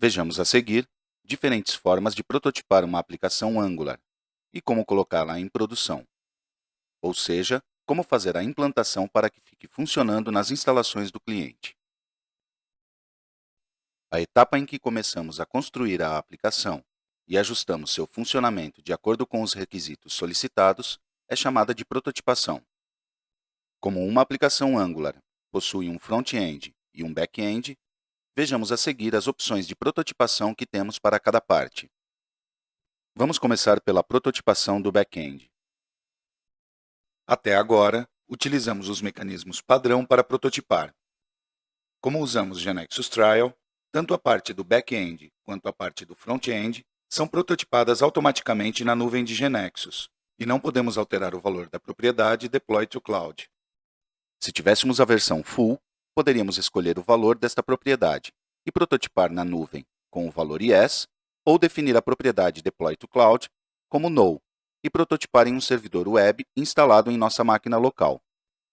Vejamos a seguir diferentes formas de prototipar uma aplicação Angular e como colocá-la em produção, ou seja, como fazer a implantação para que fique funcionando nas instalações do cliente. A etapa em que começamos a construir a aplicação e ajustamos seu funcionamento de acordo com os requisitos solicitados é chamada de prototipação. Como uma aplicação Angular possui um front-end e um back-end, vejamos a seguir as opções de prototipação que temos para cada parte. Vamos começar pela prototipação do back-end. Até agora, utilizamos os mecanismos padrão para prototipar. Como usamos GeneXus Trial, tanto a parte do back-end quanto a parte do front-end são prototipadas automaticamente na nuvem de GeneXus, e não podemos alterar o valor da propriedade Deploy to Cloud. Se tivéssemos a versão Full, poderíamos escolher o valor desta propriedade e prototipar na nuvem com o valor Yes, ou definir a propriedade Deploy to Cloud como No e prototipar em um servidor web instalado em nossa máquina local,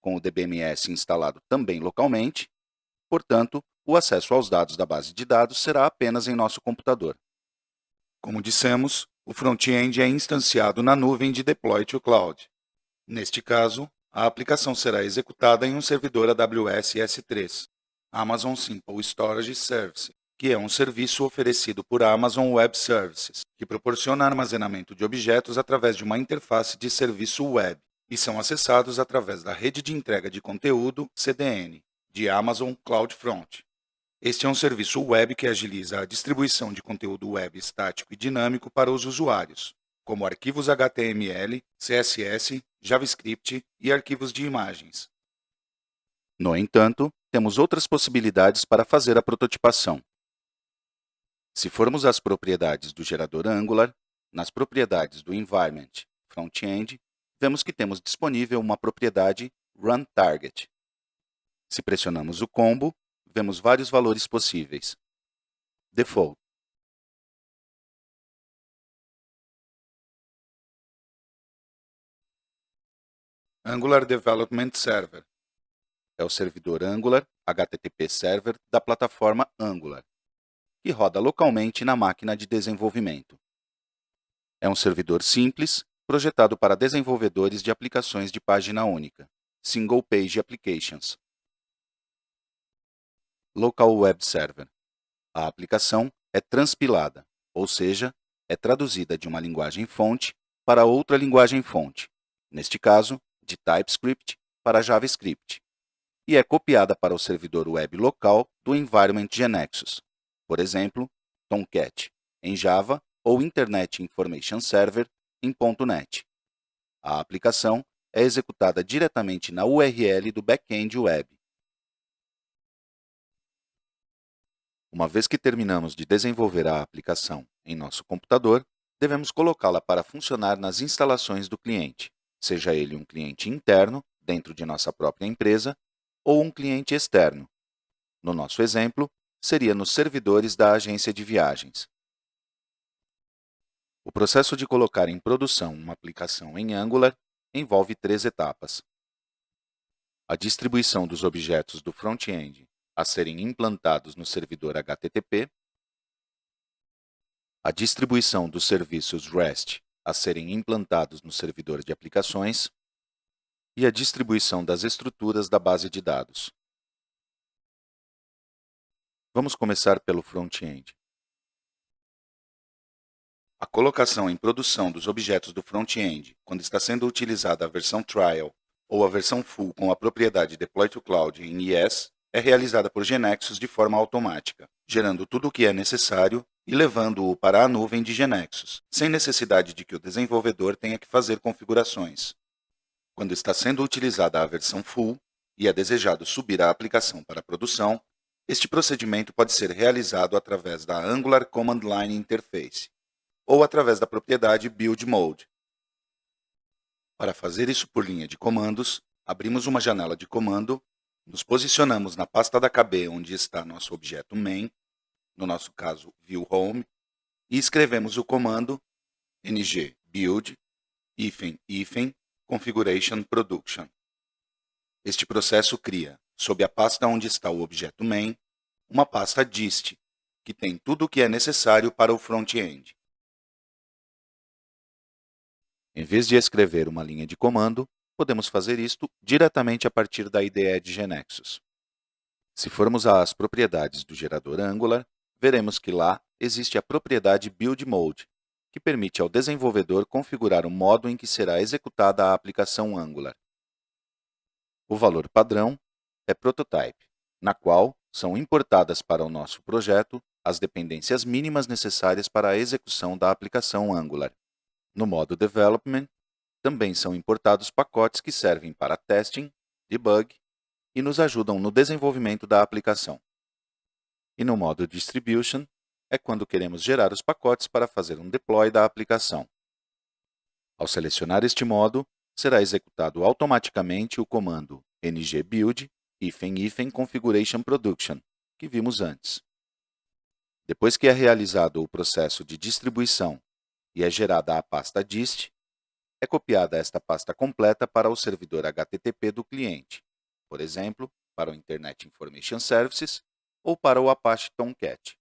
com o DBMS instalado também localmente. Portanto, o acesso aos dados da base de dados será apenas em nosso computador. Como dissemos, o front-end é instanciado na nuvem de Deploy to Cloud. Neste caso, a aplicação será executada em um servidor AWS S3, Amazon Simple Storage Service, que é um serviço oferecido por Amazon Web Services, que proporciona armazenamento de objetos através de uma interface de serviço web e são acessados através da rede de entrega de conteúdo CDN, de Amazon CloudFront. Este é um serviço web que agiliza a distribuição de conteúdo web estático e dinâmico para os usuários, como arquivos HTML, CSS, JavaScript e arquivos de imagens. No entanto, temos outras possibilidades para fazer a prototipação. Se formos às propriedades do gerador Angular, nas propriedades do environment front-end, vemos que temos disponível uma propriedade runTarget. Se pressionamos o combo, vemos vários valores possíveis. Default. Angular Development Server. É o servidor Angular HTTP Server da plataforma Angular, que roda localmente na máquina de desenvolvimento. É um servidor simples, projetado para desenvolvedores de aplicações de página única, Single Page Applications. Local Web Server. A aplicação é transpilada, ou seja, é traduzida de uma linguagem fonte para outra linguagem fonte, neste caso, de TypeScript para JavaScript, e é copiada para o servidor web local do environment GeneXus, por exemplo, Tomcat, em Java, ou Internet Information Server, em .NET. A aplicação é executada diretamente na URL do back-end web. Uma vez que terminamos de desenvolver a aplicação em nosso computador, devemos colocá-la para funcionar nas instalações do cliente, seja ele um cliente interno, dentro de nossa própria empresa, ou um cliente externo. No nosso exemplo, seria nos servidores da agência de viagens. O processo de colocar em produção uma aplicação em Angular envolve 3 etapas. A distribuição dos objetos do front-end a serem implantados no servidor HTTP, a distribuição dos serviços REST a serem implantados no servidor de aplicações e a distribuição das estruturas da base de dados. Vamos começar pelo front-end. A colocação em produção dos objetos do front-end, quando está sendo utilizada a versão Trial ou a versão Full com a propriedade Deploy to Cloud em Yes, é realizada por GeneXus de forma automática, gerando tudo o que é necessário e levando-o para a nuvem de GeneXus, sem necessidade de que o desenvolvedor tenha que fazer configurações. Quando está sendo utilizada a versão Full e é desejado subir a aplicação para produção, este procedimento pode ser realizado através da Angular Command Line Interface ou através da propriedade Build Mode. Para fazer isso por linha de comandos, abrimos uma janela de comando, nos posicionamos na pasta da KB onde está nosso objeto main, no nosso caso view home, e escrevemos o comando ng build configuration production. Este processo cria, sob a pasta onde está o objeto main, uma pasta dist, que tem tudo o que é necessário para o front-end. Em vez de escrever uma linha de comando, podemos fazer isto diretamente a partir da IDE de GNexus. Se formos às propriedades do gerador Angular, veremos que lá existe a propriedade Build Mode, que permite ao desenvolvedor configurar o modo em que será executada a aplicação Angular. O valor padrão é Prototype, na qual são importadas para o nosso projeto as dependências mínimas necessárias para a execução da aplicação Angular. No modo Development, também são importados pacotes que servem para testing, debug e nos ajudam no desenvolvimento da aplicação. E no modo Distribution, é quando queremos gerar os pacotes para fazer um deploy da aplicação. Ao selecionar este modo, será executado automaticamente o comando ngbuild configuration production, que vimos antes. Depois que é realizado o processo de distribuição e é gerada a pasta dist, é copiada esta pasta completa para o servidor HTTP do cliente, por exemplo, para o Internet Information Services ou para o Apache Tomcat.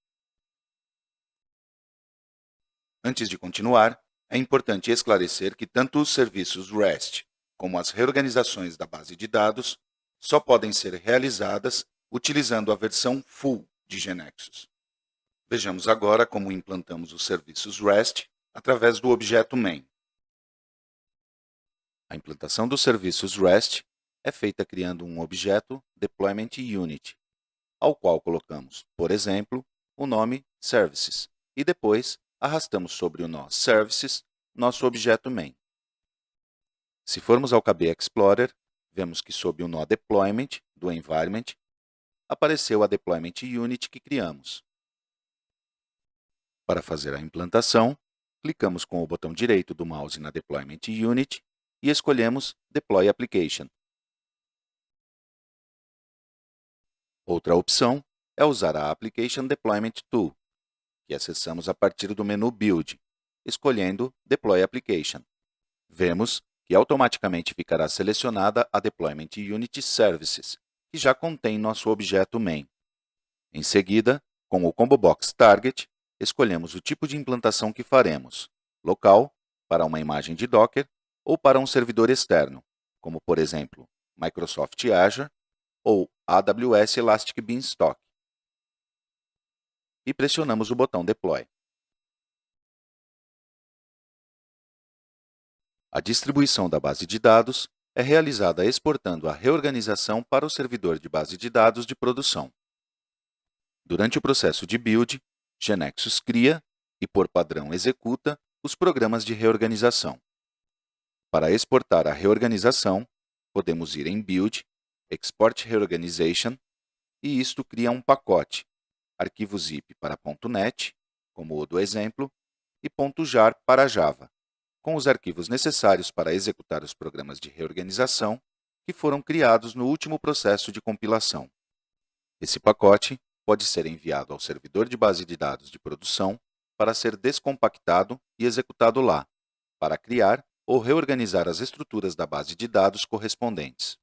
Antes de continuar, é importante esclarecer que tanto os serviços REST como as reorganizações da base de dados só podem ser realizadas utilizando a versão full de GNexus. Vejamos agora como implantamos os serviços REST através do objeto main. A implantação dos serviços REST é feita criando um objeto Deployment Unit, ao qual colocamos, por exemplo, o nome Services, e depois arrastamos sobre o nó Services nosso objeto main. Se formos ao KB Explorer, vemos que sob o nó Deployment do Environment, apareceu a Deployment Unit que criamos. Para fazer a implantação, clicamos com o botão direito do mouse na Deployment Unit e escolhemos Deploy Application. Outra opção é usar a Application Deployment Tool, que acessamos a partir do menu Build, escolhendo Deploy Application. Vemos que automaticamente ficará selecionada a Deployment Unit Services, que já contém nosso objeto main. Em seguida, com o Combo Box Target, escolhemos o tipo de implantação que faremos, local, para uma imagem de Docker, ou para um servidor externo, como por exemplo, Microsoft Azure ou AWS Elastic Beanstalk. E pressionamos o botão Deploy. A distribuição da base de dados é realizada exportando a reorganização para o servidor de base de dados de produção. Durante o processo de build, GNexus cria e, por padrão, executa os programas de reorganização. Para exportar a reorganização, podemos ir em Build, Export Reorganization, e isto cria um pacote, arquivo zip para .NET, como o do exemplo, e .jar para Java, com os arquivos necessários para executar os programas de reorganização que foram criados no último processo de compilação. Esse pacote pode ser enviado ao servidor de base de dados de produção para ser descompactado e executado lá, para criar ou reorganizar as estruturas da base de dados correspondentes.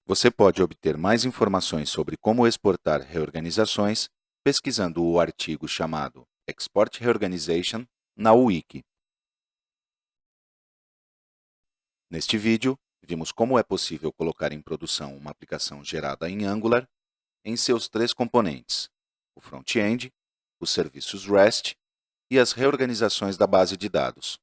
Você pode obter mais informações sobre como exportar reorganizações pesquisando o artigo chamado Export Reorganization na Wiki. Neste vídeo, vimos como é possível colocar em produção uma aplicação gerada em Angular em seus três componentes, o front-end, os serviços REST e as reorganizações da base de dados.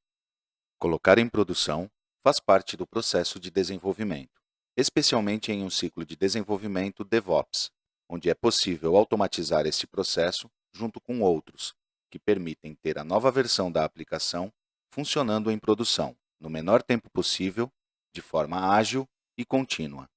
Colocar em produção faz parte do processo de desenvolvimento, especialmente em um ciclo de desenvolvimento DevOps, onde é possível automatizar este processo junto com outros, que permitem ter a nova versão da aplicação funcionando em produção, no menor tempo possível, de forma ágil e contínua.